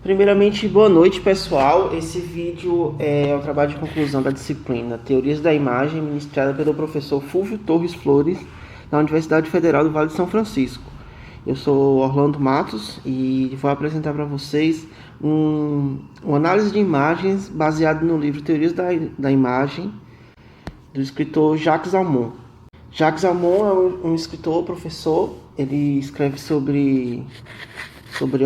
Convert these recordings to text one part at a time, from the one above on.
Primeiramente, boa noite, pessoal. Esse vídeo é o trabalho de conclusão da disciplina Teorias da Imagem, ministrada pelo professor Fulvio Torres Flores, da Universidade Federal do Vale de São Francisco. Eu sou Orlando Matos e vou apresentar para vocês uma análise de imagens baseada no livro Teorias da Imagem, do escritor Jacques Almont. Jacques Almont é um escritor, professor. Ele escreve sobre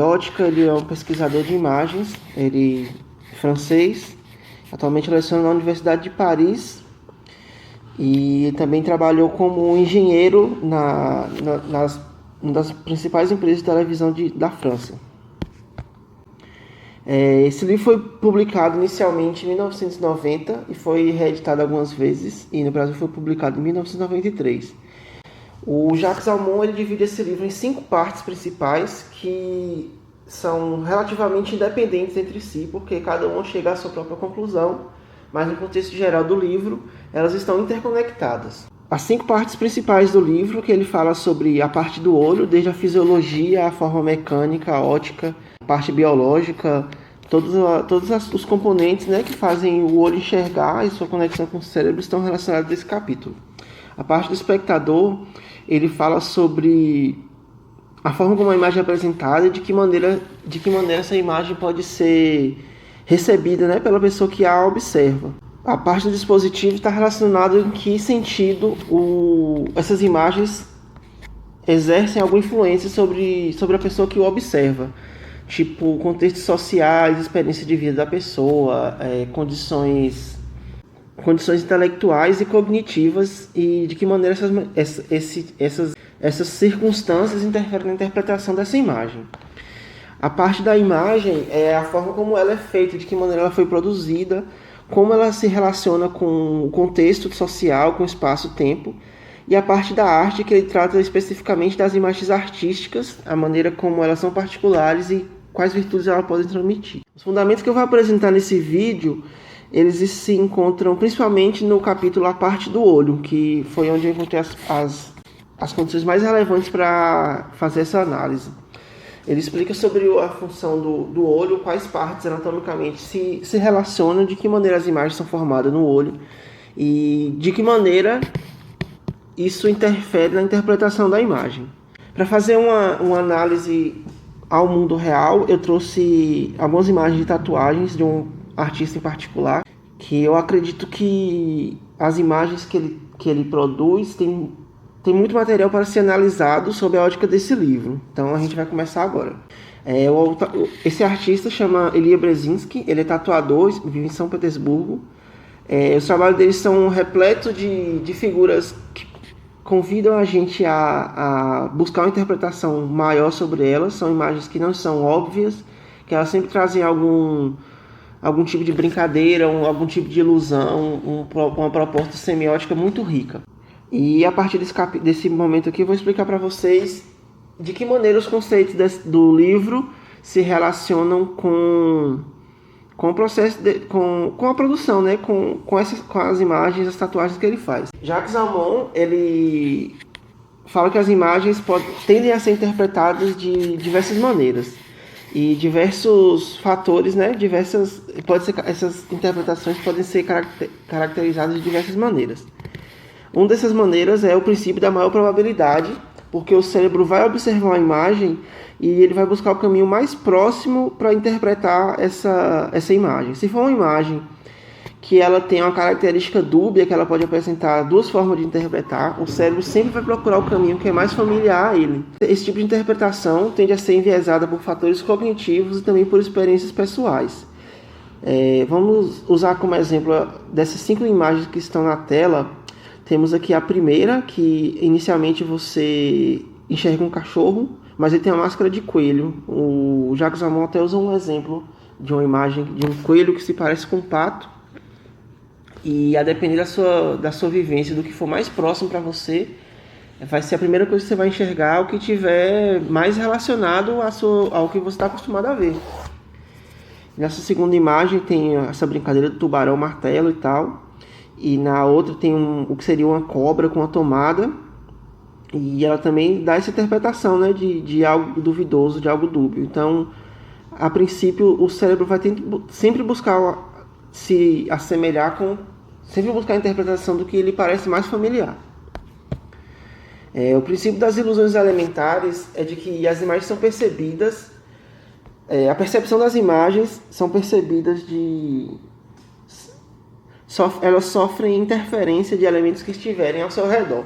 ótica. Ele é um pesquisador de imagens, ele é francês, atualmente leciona na Universidade de Paris e também trabalhou como engenheiro nas uma das principais empresas de televisão da França. Esse livro foi publicado inicialmente em 1990 e foi reeditado algumas vezes, e no Brasil foi publicado em 1993. O Jacques Almont ele divide esse livro em 5 partes principais que são relativamente independentes entre si, porque cada uma chega à sua própria conclusão, mas no contexto geral do livro elas estão interconectadas. As 5 partes principais do livro, que ele fala sobre a parte do olho, desde a fisiologia, a forma mecânica, a ótica, a parte biológica, todos os componentes, né, que fazem o olho enxergar e sua conexão com o cérebro estão relacionados a esse capítulo. A parte do espectador, ele fala sobre a forma como a imagem é apresentada e de que maneira essa imagem pode ser recebida, né, pela pessoa que a observa. A parte do dispositivo está relacionada em que sentido essas imagens exercem alguma influência sobre a pessoa que o observa. Tipo, contextos sociais, experiência de vida da pessoa, condições intelectuais e cognitivas, e de que maneira essas circunstâncias interferem na interpretação dessa imagem. A parte da imagem é a forma como ela é feita, de que maneira ela foi produzida, como ela se relaciona com o contexto social, com o espaço-tempo, e a parte da arte, que ele trata especificamente das imagens artísticas, a maneira como elas são particulares e quais virtudes elas podem transmitir. Os fundamentos que eu vou apresentar nesse vídeo, eles se encontram principalmente no capítulo A Parte do Olho, que foi onde eu encontrei as condições mais relevantes para fazer essa análise. Ele explica sobre a função do olho, quais partes anatomicamente se relacionam, de que maneira as imagens são formadas no olho e de que maneira isso interfere na interpretação da imagem. Para fazer uma análise ao mundo real, eu trouxe algumas imagens de tatuagens de um artista em particular, que eu acredito que as imagens que ele produz tem muito material para ser analisado sob a ótica desse livro. Então a gente vai começar agora. Esse artista chama Elia Brzezinski, ele é tatuador, vive em São Petersburgo. Os trabalhos dele são repletos de figuras que convidam a gente a buscar uma interpretação maior sobre elas. São imagens que não são óbvias, que elas sempre trazem algum tipo de brincadeira, algum tipo de ilusão, uma proposta semiótica muito rica. E a partir desse momento aqui eu vou explicar para vocês de que maneira os conceitos do livro se relacionam com o processo, com a produção, né? com as imagens, as tatuagens que ele faz. Jacques Almont, ele fala que as imagens tendem a ser interpretadas de diversas maneiras. E diversos fatores, né? Essas interpretações podem ser caracterizadas de diversas maneiras. Uma dessas maneiras é o princípio da maior probabilidade, porque o cérebro vai observar uma imagem e ele vai buscar o caminho mais próximo para interpretar essa imagem. Se for uma imagem que ela tem uma característica dúbia, que ela pode apresentar 2 formas de interpretar, o cérebro sempre vai procurar o caminho que é mais familiar a ele. Esse tipo de interpretação tende a ser enviesada por fatores cognitivos e também por experiências pessoais. Vamos usar como exemplo dessas 5 imagens que estão na tela. Temos aqui a primeira, que inicialmente você enxerga um cachorro, mas ele tem uma máscara de coelho. O Jacques Almont até usa um exemplo de uma imagem de um coelho que se parece com um pato. E a depender da sua vivência, do que for mais próximo para você, vai ser a primeira coisa que você vai enxergar, o que tiver mais relacionado ao que você está acostumado a ver. Nessa segunda imagem tem essa brincadeira do tubarão martelo e tal. E na outra tem o que seria uma cobra com uma tomada. E ela também dá essa interpretação, né, de algo duvidoso, de algo dúbio. Então, a princípio, o cérebro vai sempre buscar se assemelhar sempre buscar a interpretação do que lhe parece mais familiar. O princípio das ilusões elementares é de que as imagens são percebidas, a percepção das imagens são percebidas elas sofrem interferência de elementos que estiverem ao seu redor.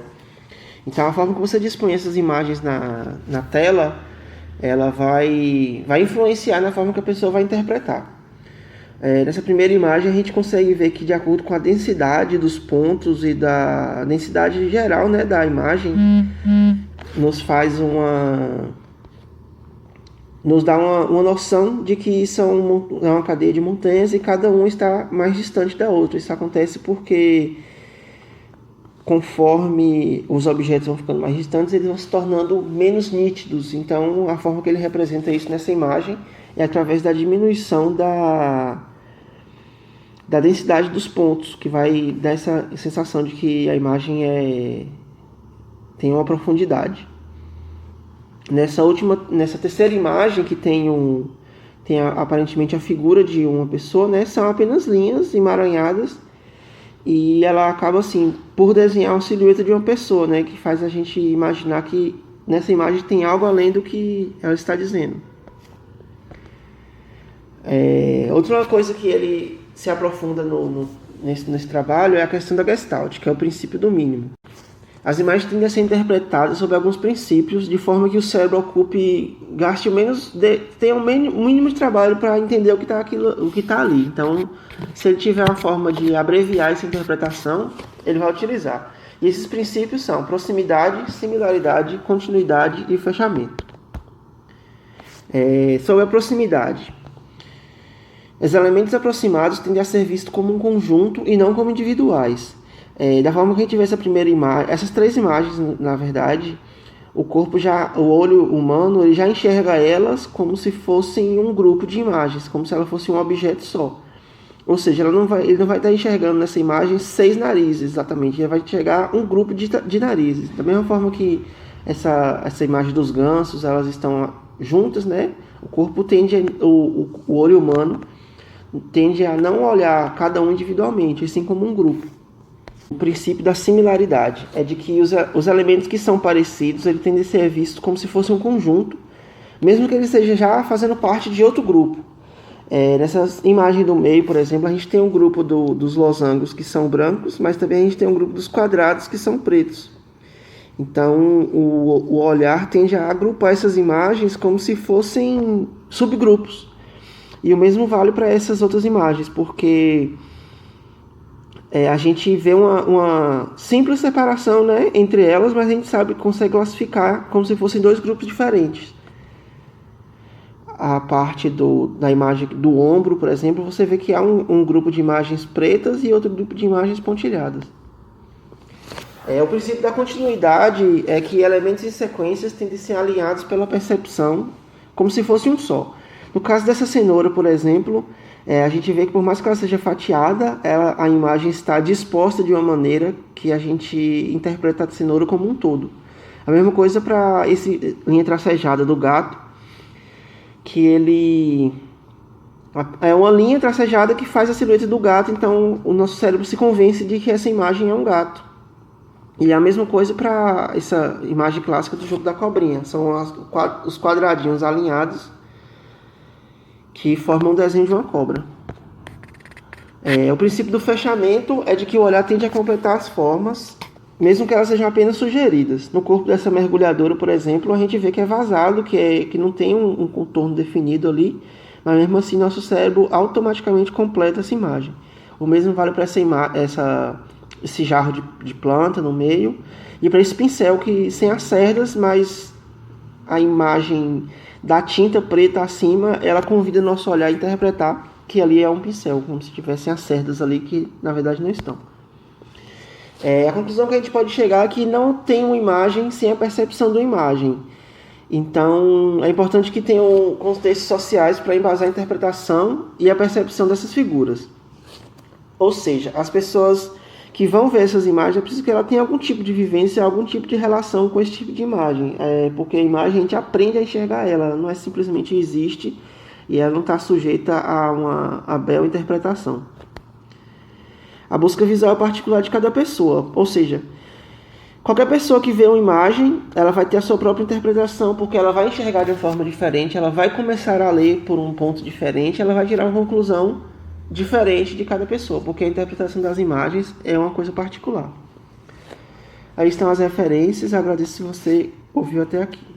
Então, a forma que você dispõe essas imagens na tela, ela vai influenciar na forma que a pessoa vai interpretar. Nessa primeira imagem, a gente consegue ver que, de acordo com a densidade dos pontos e da densidade geral, né, da imagem, nos dá uma noção de que é uma cadeia de montanhas e cada um está mais distante da outra. Isso acontece porque, conforme os objetos vão ficando mais distantes, eles vão se tornando menos nítidos. Então, a forma que ele representa isso nessa imagem é através da diminuição da densidade dos pontos, que vai dar essa sensação de que a imagem tem uma profundidade. Nessa terceira imagem, que tem aparentemente a figura de uma pessoa, né, são apenas linhas emaranhadas, e ela acaba assim por desenhar uma silhueta de uma pessoa, né, que faz a gente imaginar que nessa imagem tem algo além do que ela está dizendo. Outra coisa que ele se aprofunda nesse trabalho é a questão da Gestalt, que é o princípio do mínimo. As imagens tendem a ser interpretadas sob alguns princípios, de forma que o cérebro tenha um mínimo de trabalho para entender o que está ali. Então, se ele tiver uma forma de abreviar essa interpretação, ele vai utilizar. E esses princípios são proximidade, similaridade, continuidade e fechamento. Sobre a proximidade. Os elementos aproximados tendem a ser vistos como um conjunto e não como individuais. Da forma que a gente vê essa primeira imagem, essas três imagens, na verdade, o olho humano, ele já enxerga elas como se fossem um grupo de imagens, como se ela fosse um objeto só. Ou seja, ele não vai estar enxergando nessa imagem 6 narizes, exatamente, ele vai enxergar um grupo de narizes. Da mesma forma que essa imagem dos gansos, elas estão juntas, né? O olho humano tende a não olhar cada um individualmente, assim como um grupo. O princípio da similaridade é de que os elementos que são parecidos, ele tendem a ser vistos como se fosse um conjunto, mesmo que ele esteja já fazendo parte de outro grupo. Nessa imagem do meio, por exemplo, a gente tem um grupo dos losangos que são brancos, mas também a gente tem um grupo dos quadrados que são pretos. Então, o olhar tende a agrupar essas imagens como se fossem subgrupos. E o mesmo vale para essas outras imagens, porque a gente vê uma simples separação, né, entre elas, mas a gente consegue classificar como se fossem 2 grupos diferentes. A parte da imagem do ombro, por exemplo, você vê que há um grupo de imagens pretas e outro grupo de imagens pontilhadas. O princípio da continuidade é que elementos e sequências tendem a ser alinhados pela percepção como se fosse um só. No caso dessa cenoura, por exemplo, a gente vê que por mais que ela seja fatiada, a imagem está disposta de uma maneira que a gente interpreta a cenoura como um todo. A mesma coisa para essa linha tracejada do gato, que ele é uma linha tracejada que faz a silhueta do gato, então o nosso cérebro se convence de que essa imagem é um gato. E a mesma coisa para essa imagem clássica do jogo da cobrinha, são os quadradinhos alinhados que formam um desenho de uma cobra. O princípio do fechamento é de que o olhar tende a completar as formas, mesmo que elas sejam apenas sugeridas. No corpo dessa mergulhadora, por exemplo, a gente vê que é vazado, que não tem um contorno definido ali, mas mesmo assim nosso cérebro automaticamente completa essa imagem. O mesmo vale para esse jarro de planta no meio, e para esse pincel que sem as cerdas, mas a imagem da tinta preta acima, ela convida nosso olhar a interpretar que ali é um pincel, como se tivessem as cerdas ali que na verdade não estão. A conclusão que a gente pode chegar é que não tem uma imagem sem a percepção de uma imagem. Então é importante que tenham contextos sociais para embasar a interpretação e a percepção dessas figuras. Ou seja, as pessoas que vão ver essas imagens, é preciso que ela tenha algum tipo de vivência, algum tipo de relação com esse tipo de imagem. Porque a imagem a gente aprende a enxergar ela não é simplesmente existe e ela não está sujeita a uma bela interpretação. A busca visual é particular de cada pessoa, ou seja, qualquer pessoa que vê uma imagem, ela vai ter a sua própria interpretação, porque ela vai enxergar de uma forma diferente, ela vai começar a ler por um ponto diferente, ela vai tirar uma conclusão diferente de cada pessoa, porque a interpretação das imagens é uma coisa particular. Aí estão as referências, agradeço se você ouviu até aqui.